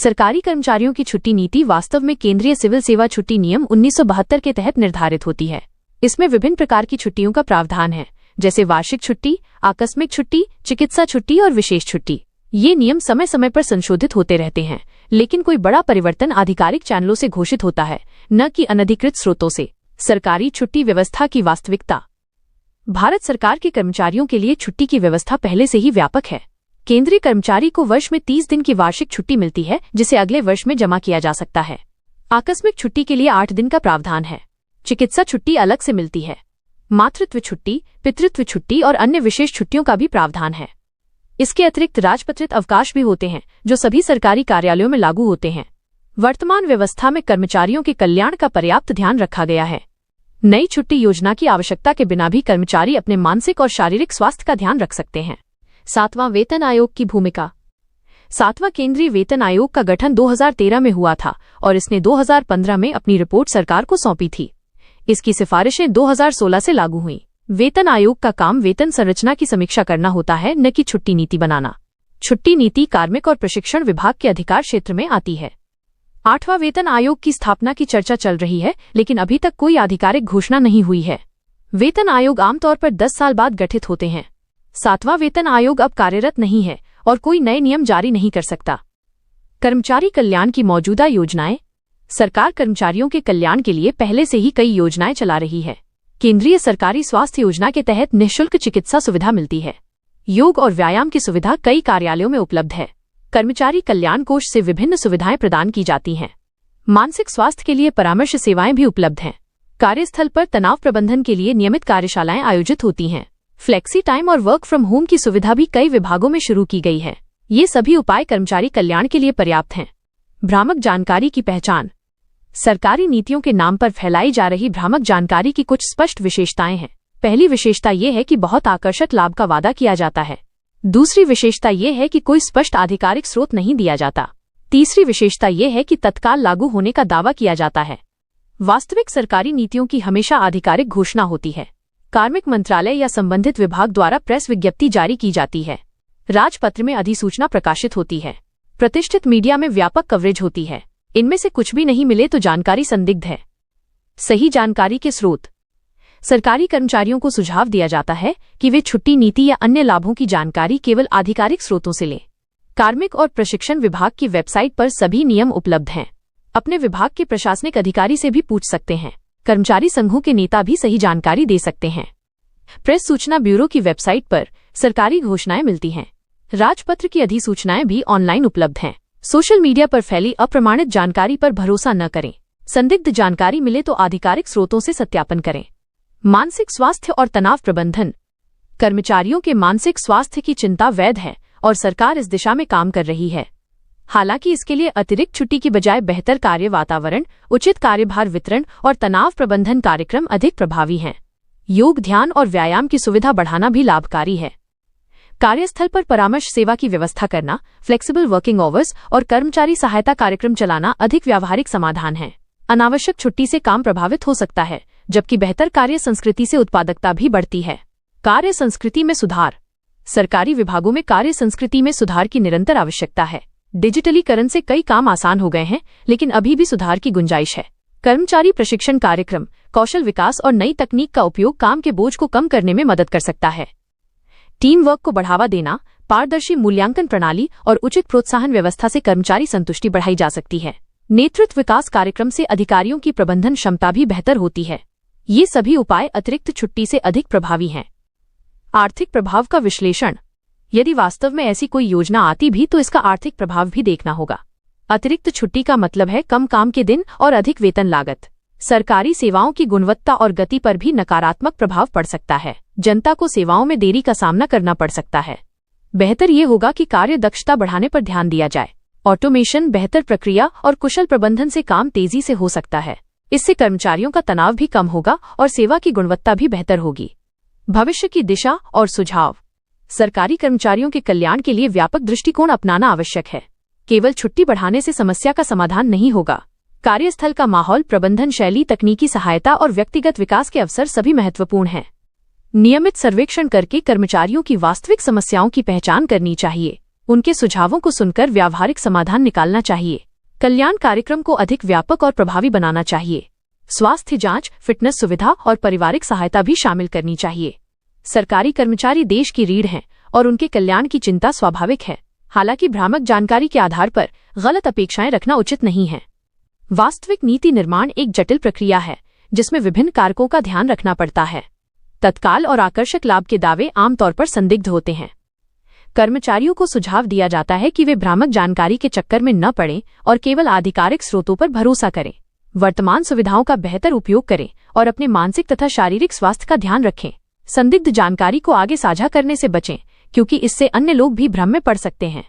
सरकारी कर्मचारियों की छुट्टी नीति वास्तव में केंद्रीय सिविल सेवा छुट्टी नियम 1972 के तहत निर्धारित होती है। इसमें विभिन्न प्रकार की छुट्टियों का प्रावधान है, जैसे वार्षिक छुट्टी, आकस्मिक छुट्टी, चिकित्सा छुट्टी और विशेष छुट्टी। ये नियम समय समय पर संशोधित होते रहते हैं, लेकिन कोई बड़ा परिवर्तन आधिकारिक चैनलों से घोषित होता है, न कि अनधिकृत स्रोतों से। सरकारी छुट्टी व्यवस्था की वास्तविकता। भारत सरकार के कर्मचारियों के लिए छुट्टी की व्यवस्था पहले से ही व्यापक है। केंद्रीय कर्मचारी को वर्ष में 30 दिन की वार्षिक छुट्टी मिलती है, जिसे अगले वर्ष में जमा किया जा सकता है। आकस्मिक छुट्टी के लिए 8 दिन का प्रावधान है। चिकित्सा छुट्टी अलग से मिलती है। मातृत्व छुट्टी, पितृत्व छुट्टी और अन्य विशेष छुट्टियों का भी प्रावधान है। इसके अतिरिक्त राजपत्रित अवकाश भी होते हैं, जो सभी सरकारी कार्यालयों में लागू होते हैं। वर्तमान व्यवस्था में कर्मचारियों के कल्याण का पर्याप्त ध्यान रखा गया है। नई छुट्टी योजना की आवश्यकता के बिना भी कर्मचारी अपने मानसिक और शारीरिक स्वास्थ्य का ध्यान रख सकते हैं। 7वां वेतन आयोग की भूमिका। 7वां केंद्रीय वेतन आयोग का गठन 2013 में हुआ था और इसने 2015 में अपनी रिपोर्ट सरकार को सौंपी थी। इसकी सिफारिशें 2016 से लागू हुईं। वेतन आयोग का काम वेतन संरचना की समीक्षा करना होता है, न कि छुट्टी नीति बनाना। छुट्टी नीति कार्मिक और प्रशिक्षण विभाग के अधिकार क्षेत्र में आती है। 8वां वेतन आयोग की स्थापना की चर्चा चल रही है, लेकिन अभी तक कोई आधिकारिक घोषणा नहीं हुई है। वेतन आयोग आमतौर पर 10 साल बाद गठित होते हैं। 7वां वेतन आयोग अब कार्यरत नहीं है और कोई नए नियम जारी नहीं कर सकता। कर्मचारी कल्याण की मौजूदा योजनाएं। सरकार कर्मचारियों के कल्याण के लिए पहले से ही कई योजनाएं चला रही है। केंद्रीय सरकारी स्वास्थ्य योजना के तहत निःशुल्क चिकित्सा सुविधा मिलती है। योग और व्यायाम की सुविधा कई कार्यालयों में उपलब्ध है। कर्मचारी कल्याण कोष से विभिन्न सुविधाएं प्रदान की जाती हैं। मानसिक स्वास्थ्य के लिए परामर्श सेवाएं भी उपलब्ध हैं। कार्यस्थल पर तनाव प्रबंधन के लिए नियमित कार्यशालाएं आयोजित होती हैं। फ्लेक्सी टाइम और वर्क फ्रॉम होम की सुविधा भी कई विभागों में शुरू की गई है। ये सभी उपाय कर्मचारी कल्याण के लिए पर्याप्त हैं। भ्रामक जानकारी की पहचान। सरकारी नीतियों के नाम पर फैलाई जा रही भ्रामक जानकारी की कुछ स्पष्ट विशेषताएं हैं। पहली विशेषता ये है कि बहुत आकर्षक लाभ का वादा किया जाता है। दूसरी विशेषता ये है कि कोई स्पष्ट आधिकारिक स्रोत नहीं दिया जाता। तीसरी विशेषता ये है कि तत्काल लागू होने का दावा किया जाता है। वास्तविक सरकारी नीतियों की हमेशा आधिकारिक घोषणा होती है। कार्मिक मंत्रालय या संबंधित विभाग द्वारा प्रेस विज्ञप्ति जारी की जाती है। राजपत्र में अधिसूचना प्रकाशित होती है। प्रतिष्ठित मीडिया में व्यापक कवरेज होती है। इनमें से कुछ भी नहीं मिले तो जानकारी संदिग्ध है। सही जानकारी के स्रोत। सरकारी कर्मचारियों को सुझाव दिया जाता है कि वे छुट्टी नीति या अन्य लाभों की जानकारी केवल आधिकारिक स्रोतों से लें। कार्मिक और प्रशिक्षण विभाग की वेबसाइट पर सभी नियम उपलब्ध हैं। अपने विभाग के प्रशासनिक अधिकारी से भी पूछ सकते हैं। कर्मचारी संघों के नेता भी सही जानकारी दे सकते हैं। प्रेस सूचना ब्यूरो की वेबसाइट पर सरकारी घोषणाएं मिलती हैं। राजपत्र की अधिसूचनाएं भी ऑनलाइन उपलब्ध हैं। सोशल मीडिया पर फैली अप्रमाणित जानकारी पर भरोसा न करें। संदिग्ध जानकारी मिले तो आधिकारिक स्रोतों से सत्यापन करें। मानसिक स्वास्थ्य और तनाव प्रबंधन। कर्मचारियों के मानसिक स्वास्थ्य की चिंता वैध है और सरकार इस दिशा में काम कर रही है। हालांकि इसके लिए अतिरिक्त छुट्टी की बजाय बेहतर कार्य वातावरण, उचित कार्यभार वितरण और तनाव प्रबंधन कार्यक्रम अधिक प्रभावी हैं। योग, ध्यान और व्यायाम की सुविधा बढ़ाना भी लाभकारी है। कार्यस्थल पर परामर्श सेवा की व्यवस्था करना, फ्लेक्सिबल वर्किंग आवर्स और कर्मचारी सहायता कार्यक्रम चलाना अधिक व्यावहारिक समाधान है। अनावश्यक छुट्टी से काम प्रभावित हो सकता है, जबकि बेहतर कार्य संस्कृति से उत्पादकता भी बढ़ती है। कार्य संस्कृति में सुधार। सरकारी विभागों में कार्य संस्कृति में सुधार की निरंतर आवश्यकता है। डिजिटलीकरण से कई काम आसान हो गए हैं, लेकिन अभी भी सुधार की गुंजाइश है। कर्मचारी प्रशिक्षण कार्यक्रम, कौशल विकास और नई तकनीक का उपयोग काम के बोझ को कम करने में मदद कर सकता है। टीम वर्क को बढ़ावा देना, पारदर्शी मूल्यांकन प्रणाली और उचित प्रोत्साहन व्यवस्था से कर्मचारी संतुष्टि बढ़ाई जा सकती है। नेतृत्व विकास कार्यक्रम से अधिकारियों की प्रबंधन क्षमता भी बेहतर होती है। ये सभी उपाय अतिरिक्त छुट्टी से अधिक प्रभावी हैं। आर्थिक प्रभाव का विश्लेषण। यदि वास्तव में ऐसी कोई योजना आती भी तो इसका आर्थिक प्रभाव भी देखना होगा। अतिरिक्त छुट्टी का मतलब है कम काम के दिन और अधिक वेतन लागत। सरकारी सेवाओं की गुणवत्ता और गति पर भी नकारात्मक प्रभाव पड़ सकता है। जनता को सेवाओं में देरी का सामना करना पड़ सकता है। बेहतर ये होगा कि कार्य दक्षता बढ़ाने पर ध्यान दिया जाए। ऑटोमेशन, बेहतर प्रक्रिया और कुशल प्रबंधन से काम तेजी से हो सकता है। इससे कर्मचारियों का तनाव भी कम होगा और सेवा की गुणवत्ता भी बेहतर होगी। भविष्य की दिशा और सुझाव। सरकारी कर्मचारियों के कल्याण के लिए व्यापक दृष्टिकोण अपनाना आवश्यक है। केवल छुट्टी बढ़ाने से समस्या का समाधान नहीं होगा। कार्यस्थल का माहौल, प्रबंधन शैली, तकनीकी सहायता और व्यक्तिगत विकास के अवसर सभी महत्वपूर्ण हैं। नियमित सर्वेक्षण करके कर्मचारियों की वास्तविक समस्याओं की पहचान करनी चाहिए। उनके सुझावों को सुनकर व्यावहारिक समाधान निकालना चाहिए। कल्याण कार्यक्रम को अधिक व्यापक और प्रभावी बनाना चाहिए। स्वास्थ्य जांच, फिटनेस सुविधा और पारिवारिक सहायता भी शामिल करनी चाहिए। सरकारी कर्मचारी देश की रीढ़ हैं और उनके कल्याण की चिंता स्वाभाविक है। हालांकि भ्रामक जानकारी के आधार पर गलत अपेक्षाएं रखना उचित नहीं है। वास्तविक नीति निर्माण एक जटिल प्रक्रिया है जिसमें विभिन्न कारकों का ध्यान रखना पड़ता है। तत्काल और आकर्षक लाभ के दावे आमतौर पर संदिग्ध होते हैं। कर्मचारियों को सुझाव दिया जाता है कि वे भ्रामक जानकारी के चक्कर में न पड़ें और केवल आधिकारिक स्रोतों पर भरोसा करें। वर्तमान सुविधाओं का बेहतर उपयोग करें और अपने मानसिक तथा शारीरिक स्वास्थ्य का ध्यान रखें। संदिग्ध जानकारी को आगे साझा करने से बचें, क्योंकि इससे अन्य लोग भी भ्रम में पड़ सकते हैं।